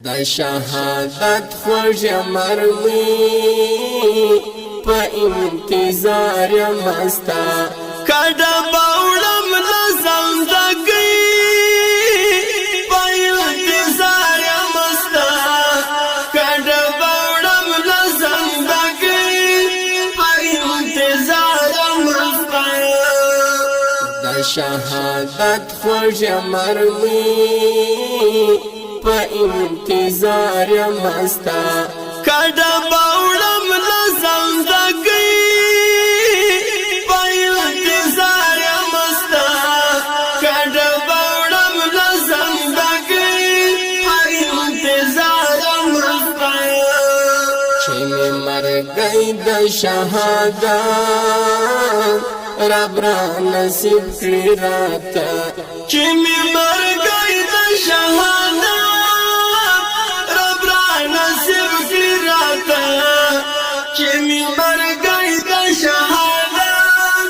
د شهادت خوږ مرمي په انتظار مستا کډه باوړم لزم دګي په انتظار مستا کډه باوړم لزم دګي په انتظار مستا د شهادت خوږ مرمي په انتظار مستا کډه باوړم لزم دګي په انتظار مستا کډه باوړم لزم دګي په انتظار مستا چې مې مرګي د شهادت رب را نصیب کړی راته چې مې مرګي د شهادت چې می مرګای د شهادت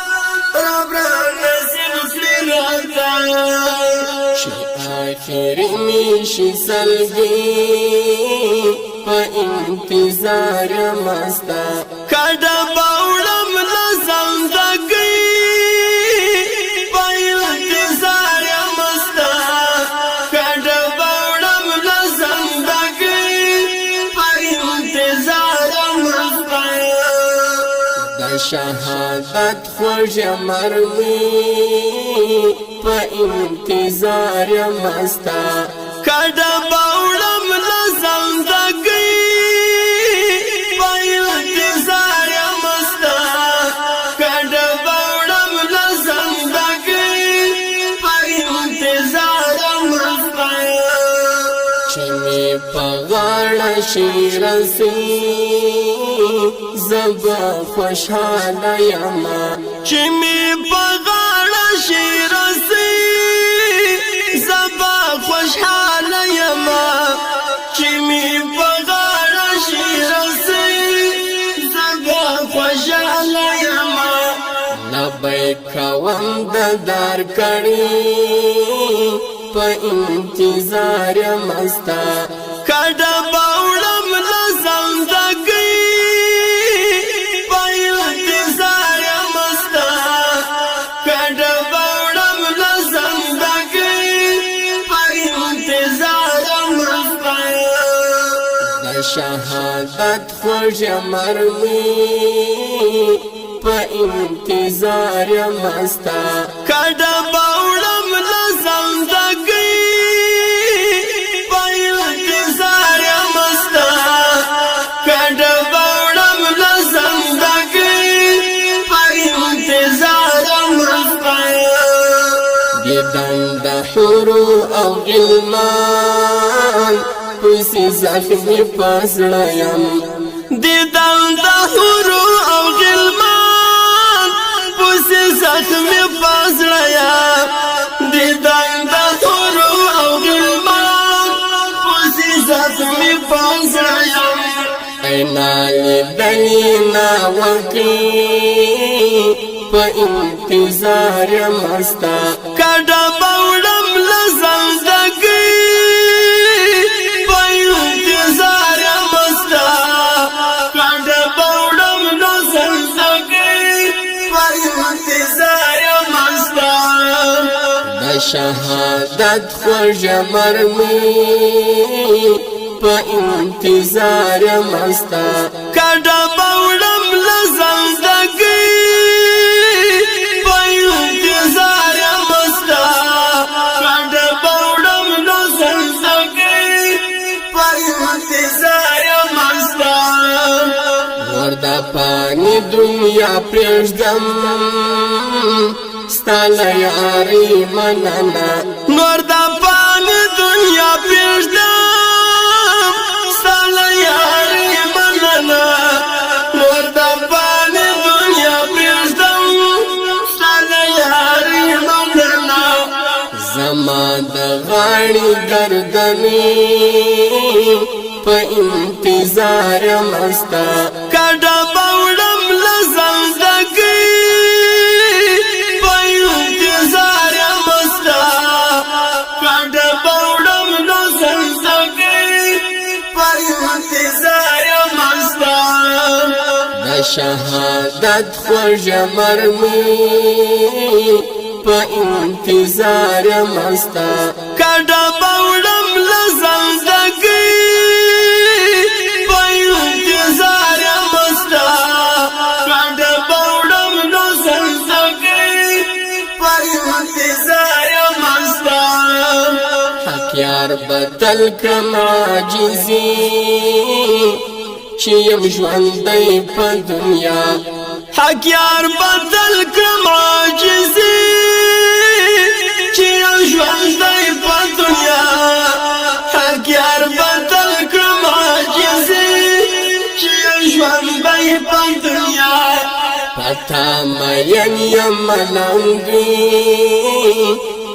رب را نصیب کړی راته چې آخر می شي سلګي په انتظار مستا کډه باوړم لزم دګي په انتظار مستا کډه باوړم لزم دګي په انتظار د شهادت خوږ مرمي په انتظار مستا کډه باوړم لزم دګي په انتظار مستا کډه باوړم لزم دګي په انتظار مستا چې مې په غاړه شي رسي زبا خوشحاله یما چې می په غاړه شي رسي زبا خوشحاله یما چې می په غاړه شي رسي زبا خوشحاله یما لبیک کوم د دار کړي په انتظار مستا کډه باوړم لزم دګي په انتظار مستا کډه باوړم لزم دګي په انتظار مستا د شهادت خوږ مرمي په انتظار مستا کډه باوړم لزم دګي په انتظار مستا کډه باوړم لزم دګي په انتظار مستا دیدن د حور او غلمان پسې زخمي پسړیم دیدن د حور او غلمان پسې زخمي پسړیم دیدن د حور او غلمان پسې زخمي پسړیم اینا لیدنی نا وکی په انتظار مستا کډه باوړم لزم دګي په انتظار مستا کډه باوړم لزم دګي په انتظار مستا د شهادت خوږ مرمي په انتظار مستا کډه باوړم لزم دګي په انتظار مستا کډه باوړم لزم دګي په انتظار مستا وردا پانی دنیا پرېږدم ستا له یارۍ مننه نور د پانی دنیا پرېږدم ستا له یارۍ مننه نور د پانی دنیا پرېږدم ستا له یارۍ مننه زما د غاړې گردنې په انتظار مستا کډه باوړم لزم دګي په انتظار مستا کډه باوړم لزم دګي انتظار مستا د شهادت خوږ مرمي په انتظار مستا کډه باوړم لزندګي په انتظار مستا کډه باوړم لزندګي په انتظار مستا حق یار بدل کړم عاجزي چې يم ژوندی په دنیا حق یار بدل کړم عاجزي چې يم ژوندی په دنیا حق یار بدل کړم عاجزي چې يم ژوندی په دنیا پتا مین یم لنګي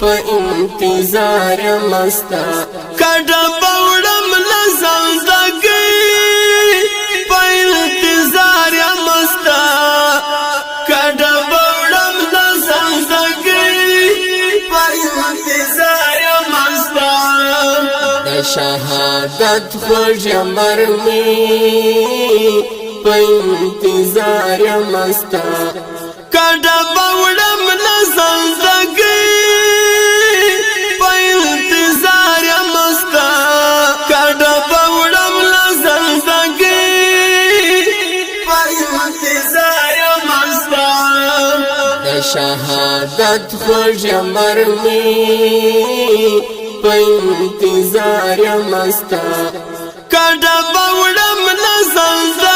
په انتظار مستا کډه باوړم لزندګي په انتظار مستا کډه باوړم لزندګي په انتظار مستا د شهادت خوږ مرمي په انتظار مستا کډه باوړم لزندګي په انتظار مستا کډه باوړم لزندګي په انتظار مستا د شهادت خوږ مرمي په انتظار مستا کډه باوړم لزندګي